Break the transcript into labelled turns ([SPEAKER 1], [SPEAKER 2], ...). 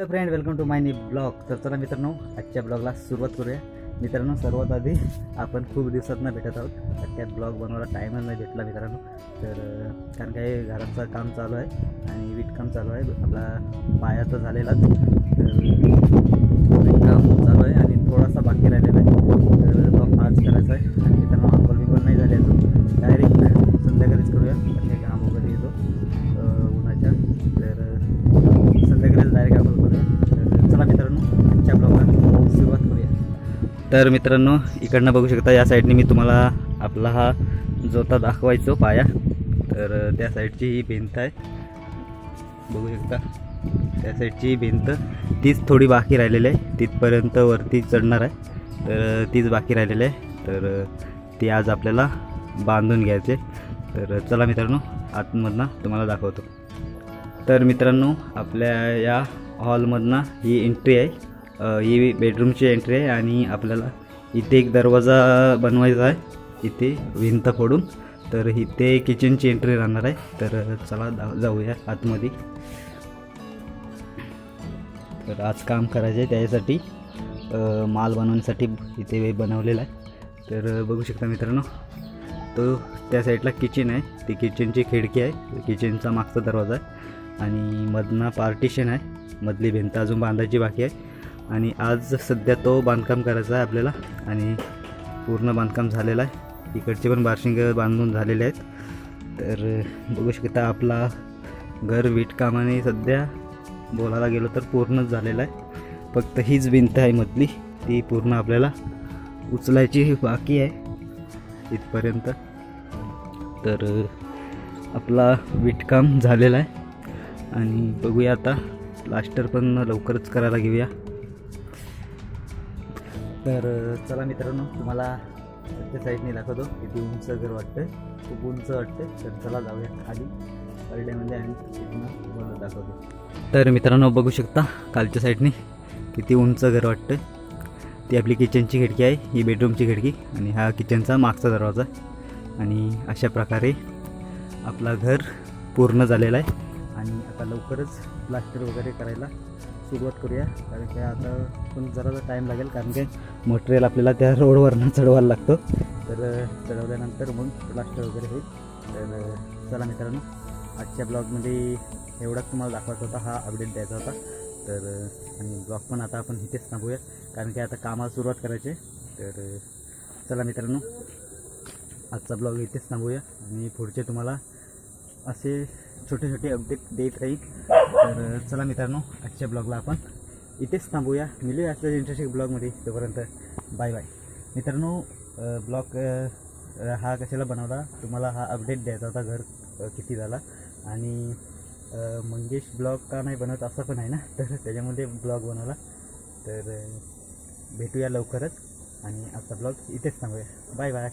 [SPEAKER 1] Hello friend, welcome to my new blog. तर चला मित्रांनो, आजच्या ब्लॉगला सुरुवात करूया. मित्रांनो, सर्वात आधी आपण खूप दिवसातनं भेटत आहोत. त्यात ब्लॉग बनवायला टाईमच नाही भेटला मित्रांनो. तर कारण काही घराचं काम चालू आहे आणि विटकाम चालू आहे. आपला पायाचं झालेला तर विटकाम चालू आहे आणि थोडासा बाकी राहिलेला आहे. तर तो आज करायचा आहे. आणि मित्रांनो, अंघोळ बिंघोळ नाही झाली अजून, डायरेक्ट संध्याकाळीच करूया. कारण घाम वगैरे येतो उन्हाच्या. तर संध्याकाळीच डायरेक्ट आपण करूया. तर चला मित्रांनो, आजच्या ब्लॉगला सुरुवात करूया. तर मित्रांनो, इकडनं बघू शकता, या साईडने मी तुम्हाला आपला हा जोता दाखवायचो पाया. तर त्या साईडची ही भिंत आहे, बघू शकता. त्या साईडची भिंत तीच थोडी बाकी राहिलेली आहे, तिथपर्यंत वरती चढणार आहे. तर तीच बाकी राहिलेली आहे. तर ती आज आपल्याला बांधून घ्यायचे. तर चला मित्रांनो, आतमधनं तुम्हाला दाखवतो. तर मित्रांनो, आपल्या या हॉलमधनं ही एंट्री आहे. ही बेडरूमची एंट्री आहे आणि आपल्याला इथे एक दरवाजा बनवायचा आहे, इथे भिंत फोडून. तर इथे किचनची एंट्री राहणार आहे. तर चला जाऊया आतमध्ये. तर आज काम करायचं आहे, त्यासाठी माल बनवण्यासाठी इथे बनवलेला आहे. तर बघू शकता मित्रांनो, तो त्या साईडला किचन आहे, ती किचनची खिडकी आहे, किचनचा मागचा दरवाजा आहे आणि मधनं पार्टिशन आहे. मधली भिंत अजून बांधायची बाकी आहे आणि आज सध्या तो बांधकाम करायचा आहे आपल्याला. आणि पूर्ण बांधकाम झालेलं आहे, इकडचे पण बार्शिंग बांधून झालेले आहेत. तर बघू शकता, आपला घर वीटकामाने सध्या बोलायला गेलो तर पूर्णच झालेलं आहे. फक्त हीच भिंत आहे मधली, ती पूर्ण आपल्याला उचलायची बाकी आहे इथपर्यंत. तर आपला वीटकाम झालेलं आहे आणि बघूया आता प्लास्टर पण लवकरच करायला घेऊया. तर चला मित्रांनो, तुम्हाला त्या साईडने दाखवतो. किती उंच घर वाटतं, खूप उंच वाटतं. तर चला जाऊया खाली कळड्यामध्ये आणि तुम्हाला दाखवतो. तर मित्रांनो, बघू शकता खालच्या साईडने किती उंच घर वाटतं. ती आपली किचनची खिडकी आहे, ही बेडरूमची खिडकी आणि हा किचनचा मागचा दरवाजा. आणि अशा प्रकारे आपला घर पूर्ण झालेला आहे. आणि आता लवकरच प्लास्टर वगैरे करायला सुरुवात करूया. कारण की आता पण जरा टाईम लागेल, कारण की मटेरियल आपल्याला त्या रोडवरनं चढवायला लागतो. तर चढवल्यानंतर मग प्लास्टर वगैरे होईल. तर चला मित्रांनो, आजच्या ब्लॉगमध्ये एवढाच तुम्हाला दाखवायचा होता, हा अपडेट द्यायचा होता. तर आणि ब्लॉग पण आता आपण इथेच थांबूया, कारण की आता कामाला सुरुवात करायची. तर चला मित्रांनो, आजचा ब्लॉग इथेच थांबूया आणि पुढचे तुम्हाला असे छोटे छोटे अपडेट देत राहील. तर चला मित्रांनो, आजच्या ब्लॉगला आपण इथेच थांबूया. मिळूया असल्या इंटरेस्टिंग ब्लॉगमध्ये. तोपर्यंत बाय बाय मित्रांनो. ब्लॉग हा कशाला बनवला, तुम्हाला हा अपडेट द्यायचा होता, घर किती झाला. आणि मंगेश ब्लॉग का नाही बनवत असं पण आहे ना, तर त्याच्यामध्ये ब्लॉग बनवला. तर भेटूया लवकरच आणि आजचा ब्लॉग इथेच थांबूया. Bye bye.